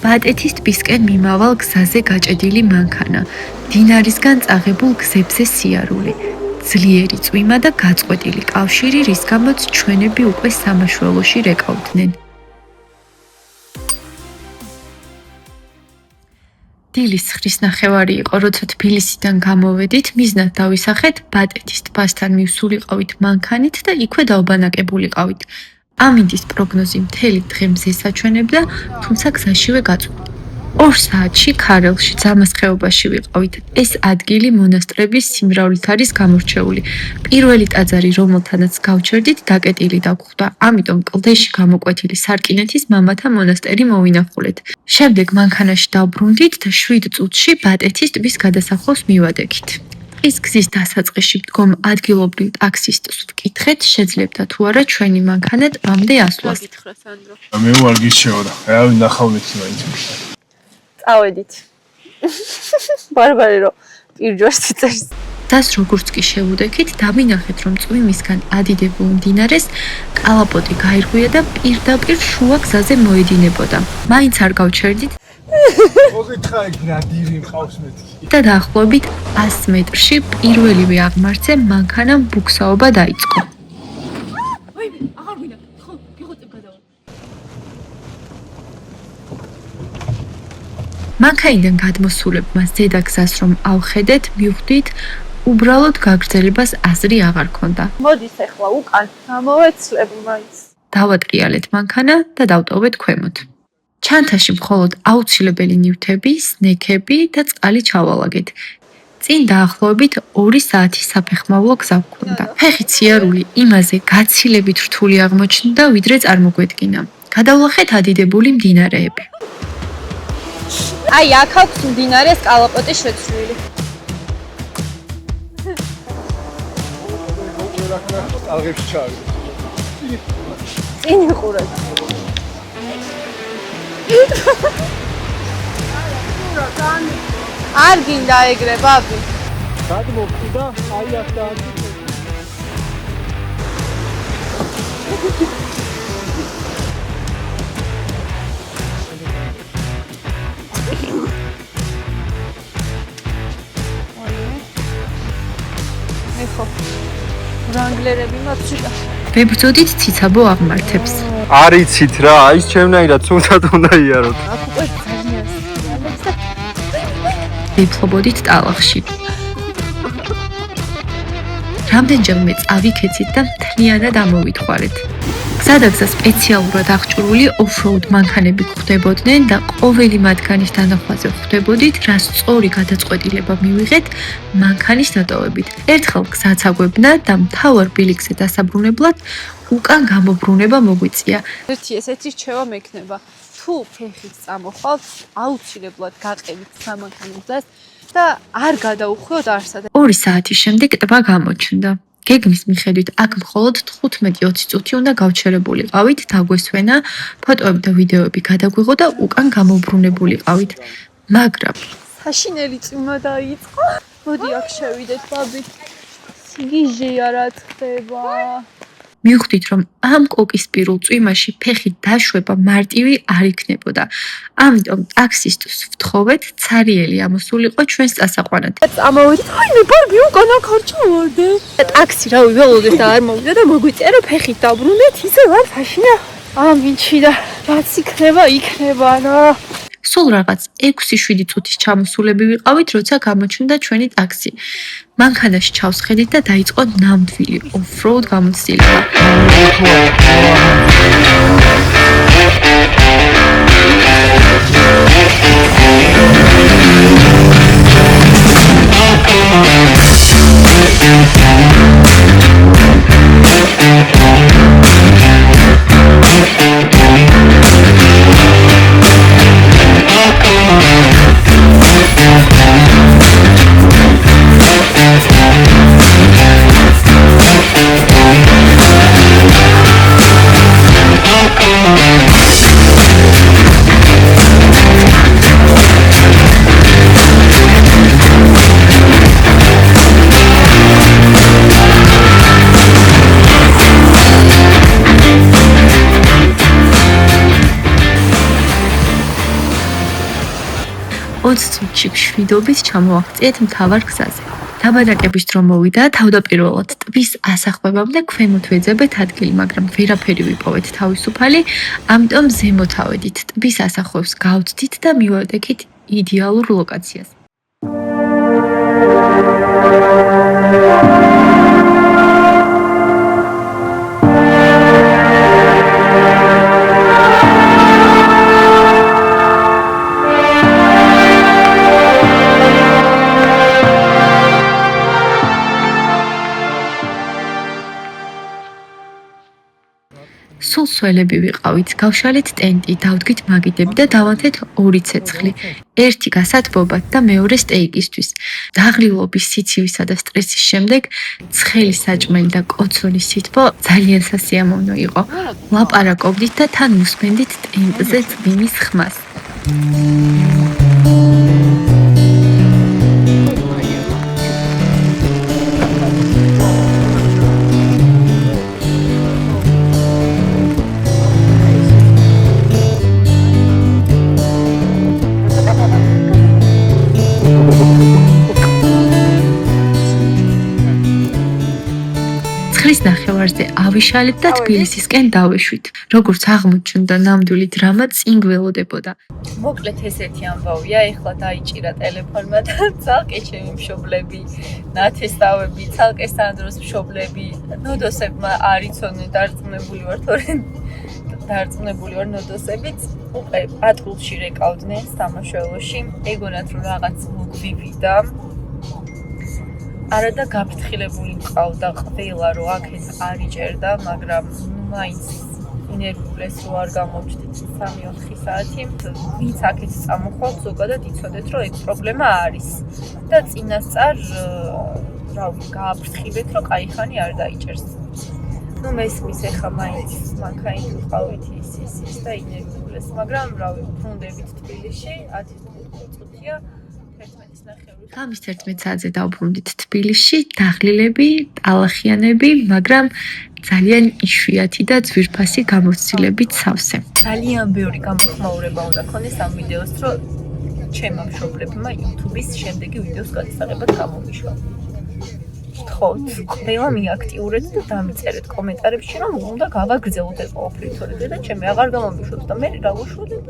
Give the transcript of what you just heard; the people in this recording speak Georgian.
ბატეთის ტბისკენ მიმავალ გზაზე გაჭედილი მანქანა, დინარისგან წაღებულ გზებზე სიარული, ძლიერი წვიმა და გაწყვეტილი კავშირი, რის გამოც ჩვენები უკვე სამაშველოში რეკავდნენ. დილის ხრის ნახევარი იყო, როცა თბილისიდან გამოვედით, მიზნად დავისახეთ ბატეთის ტბასთან მივსულიყავით მანქანით და იქვე დავბანაკებულიყავით. ამინდის პროგნოზი მთელი დღე მზეს აჩვენებდა, თუმცა გზაშივე გაწვდით. 2 საათში ქარელში, ძამას ხეობაში ვიყავით. ეს ადგილი მონასტრების სიმრავლით არის გამორჩეული. პირველი ტაძარი, რომელთანაც გავჩერდით, დაკეტილი დაგვხვდა. ამიტომ კლდეში გამოკვეთილი სარკინეთის მამათა მონასტერი მოვინახულეთ. შემდეგ მანქანაში დავბრუნდით და 7 წუთში ბატეთის ტბის გადასახლოს მივადგეთ. ის გზის დასაწყისში მდგომ ადგილობრივ ტაქსისტს ვკითხეთ, შეძლებდა თუ არა ჩვენი მანქანა ტბამდე ასვლას. მე ვარ გიშეოდა. რა ვნახავნით მაინც. წავედით. ბარბარე რომ პირჯვარს იწევს. დას როგორც კი შევუდექით, დავინახეთ, რომ წვიმისგან ადიდებულ მდინარეს კალაპოტი გაირღვია და პირდაპირ შუა გზაზე მოედინებოდა. მაინც არ გავჩერდით. მოგითხა ეგ ნადირი მყავს მეტი. და დაახლოებით 100 მეტრში პირველივე აღმართზე მანქანამ ბუქსაობა დაიწყო. აღარ ვინა, ხო, გიღოწებ გადავა. მანქანიდან გადმოსულებმა ზედა გზას რომ ავხედეთ, მივხვდით, უბრალოდ გაგრძელებას აზრი აღარ ქონდა. მოდის ახლა უკან, გამოვეცლებ მაინც. დავატრიალეთ მანქანა და დავტოვეთ ქვემოთ. ჩანთაში მხოლოდ აუცილებელი ნივთები, სნექები და წყალი ჩავალაგეთ. წინ დაახლოებით 2 საათი საფეხმავლო გზა გვქონდა. ფეხით სიარული იმაზე გაცილებით რთული აღმოჩნდა, ვიდრე წარმოგვედგინა. გადავლახეთ ადიდებული მდინარეები. აი, აქ აქვს მდინარეს კალაპოტი შეცვლილი. ალღებში ჩავიდე. წინ ვიყურებ. არ გინდა ეგრე, ბაბი. სად მოვკვდა? აი აქ და ეხო. რანგლერები მაქვს. ვებრძოდით ციცაბო აღმართებს. არიცით რა, ის ჩემნაირად თუნდაც უნდა იაროთ. აქ უკვე ძალიან ვიფლობოდით ტალახში. რამდენჯერმე წავიქეცით და მთლიანად ამოვითხარეთ. გზადაგზა სპეციალურად აღჭურვილი ოფროუდ მანქანები გვხვდებოდნენ და ყოველი მათგანის დანახვაზე ხვდებოდით, რა სწორი გადაწყვეტილება მივიღეთ მანქანის დატოვებით. ერთხელ გზაც აგვებნა და მთავარ ბილიკზე დასაბრუნებლად უკან გამობრუნება მოგვიწია. ესეთი რჩევა მექნება. თუ ფეხით წამოხვალთ, აუცილებლად გაყევით სამანქანო გზას და არ გადაუხვიოთ არსად. 2 საათის შემდეგ ტბა გამოჩნდა. გეგმის მიხედვით აქ მხოლოდ 15-20 წუთი უნდა გავჩერებულიყავით, დაგვესვენა, ფოტოები და ვიდეოები გადაგვიღო და უკან გამობრუნებულიყავით. მაგრამ საშინელი წვიმა დაიწყო. მოდი აქ შევიდეთ, ბაბი. სიგიჟეა რა ხდება. მივხვდით, რომ ამ კოკისპირულ წვიმაში ფეხით დაშვება მარტივი არ იქნებოდა. ამიტომ ტაქსისტს ვთხოვეთ, ცარიელი ამოსულიყო ჩვენს წასაყვანად. წამოვიდით, აიმე ბარბი უკან აქ არ ჩავარდე. ტაქსი რავი ველოდეთ და არ მოვიდა და მოგვიწია რომ ფეხით დაბრუნდეთ, ისე ვარ ფაშინა. ამინჩი და რაც იქნება რა. სულ რაღაც 6-7 წუთის ჩამოსულები ვიყავით, როცა გამოჩნდა ჩვენი ტაქსი. მანქანაში ჩავსხედით და დაიწყო ნამდვილი ოფროუდ გამოცდილება. 20 წუთში მშვიდობით ჩამოვაღწიეთ მთავარ გზაზე. დაბანაკების დრო მოვიდა, თავდაპირველად ტბის ასახვებამდე ქვემოთ ვეძებეთ ადგილი, მაგრამ ვერაფერი ვიპოვეთ თავისუფალი, ამიტომ ზემოთ ავედით, ტბის ასახვევს გავწდით და მივადგეთ იდეალურ ლოკაციას. სულ სველები ვიყავით, გავშალეთ ტენტი, დავდგით მაგიდები და დავანთეთ 2 ცეცხლი. ერთი გასათბობად და მეორე სტეიკისთვის. დაღლილობის, სიცივისა და სტრესის შემდეგ ცხელი საჭმელი და კოცონის სითბო ძალიან სასიამოვნო იყო. ლაპარაკობდით და თან უსმენდით ტენტზე წვიმის ხმას. ცხლის ნახევარზე ავიშალეთ და თბილისისკენ დავეშვით. როგორც აღმოჩნდა, ნამდვილი დრამა წინ გველოდებოდა. მოკლედ ესეთი ამბავია, ეხლა დაიჭირა ტელეფონმა და ცალკე ჩემი მშობლები, ნათესავები, ცალკე სანდროს მშობლები, ნოდოსებმა არ იცოდნენ, დარწმუნებული ვარ ნოდოსებიც, უკვე პატრულში რეკავდნენ სამაშველოში, ეგონათ რომ რაღაც მოგვივიდა. არა და გაფრთხილებული მყავდა ყველა, რომ აქეთ არ იჭერდა, მაგრამ მაინც ინერვულეს რო არ გამოვჩდით 3-4 საათი, ვინც აქეთ წამოხვალ, ზოგადად იცოდეთ, რომ ეგ პრობლემა არის. და წინასწარ, გააფრთხილეთ, რომ კაი ხანი არ დაიჭერს. მესმის ეხა მაინც მანქანით ვიყავით ის და ინერვულეს, მაგრამ ბრუნდებით თბილისში, 10 წუთია. გამის 11 საათზე დავბრუნდით თბილისში, დაღლილები, ტალახიანები, მაგრამ ძალიან იშვიათი და ძვირფასი გამოცდილებით სავსე. ძალიან ბევრი გამოხმაურება უნდა ქონდეს ამ ვიდეოს, რომ ჩემმა მშობლებმა YouTube-ის შემდეგი ვიდეოს გადასაღებად გამოვიშვა. გთხოვთ, ყველა მიაქტიურეთ და დამიწერეთ კომენტარებში, რომ უნდა გავაგრძელოთ ეს ყოფილი თორე და ჩემი აღარ გამომიშვოთ და მე რა ვუშველებ?